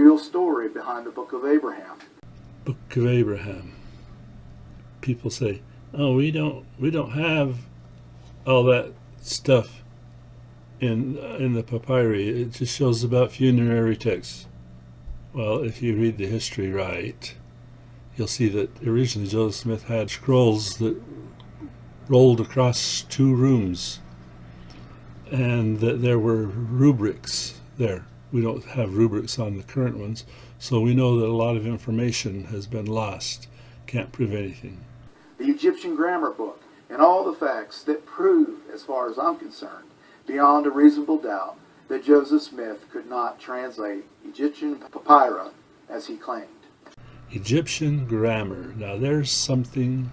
real story behind the Book of Abraham. Book of Abraham. People say, "Oh, we don't have all that stuff in the papyri. It just shows about funerary texts." Well, if you read the history right, you'll see that originally Joseph Smith had scrolls that rolled across 2 rooms, and that there were rubrics there. We don't have rubrics on the current ones, so we know that a lot of information has been lost. Can't prove anything. The Egyptian grammar book, and all the facts that prove, as far as I'm concerned, beyond a reasonable doubt, that Joseph Smith could not translate Egyptian papyri as he claimed. Egyptian grammar. Now there's something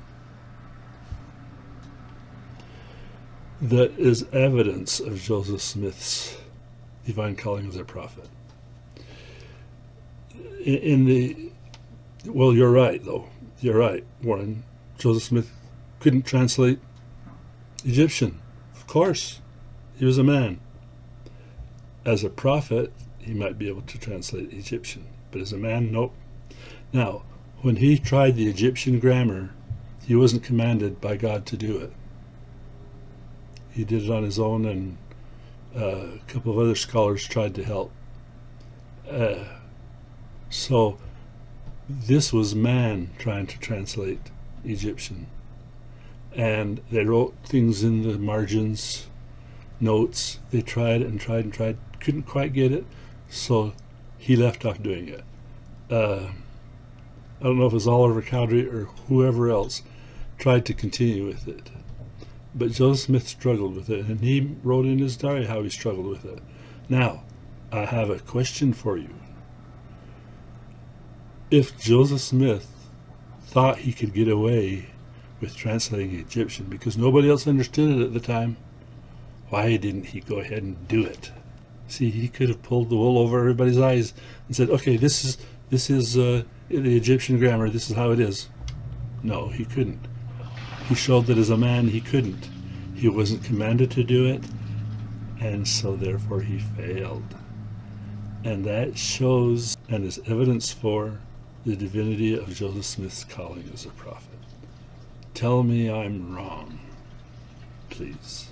that is evidence of Joseph Smith's divine calling as a prophet. Well, you're right, though. You're right, Warren. Joseph Smith couldn't translate Egyptian. Of course, he was a man. As a prophet, he might be able to translate Egyptian, but as a man, nope. Now, when he tried the Egyptian grammar, he wasn't commanded by God to do it. He did it on his own, and a couple of other scholars tried to help. So this was man trying to translate Egyptian. And they wrote things in the margins, notes. They tried and tried and tried, couldn't quite get it, so he left off doing it. I don't know if it was Oliver Cowdery or whoever else tried to continue with it. But Joseph Smith struggled with it, and he wrote in his diary how he struggled with it. Now, I have a question for you. If Joseph Smith thought he could get away with translating Egyptian because nobody else understood it at the time, why didn't he go ahead and do it? See, he could have pulled the wool over everybody's eyes and said, okay, this is the Egyptian grammar, this is how it is. No, he couldn't. He showed that as a man he couldn't. He wasn't commanded to do it, and so therefore he failed. And that shows and is evidence for the divinity of Joseph Smith's calling as a prophet. Tell me I'm wrong, please.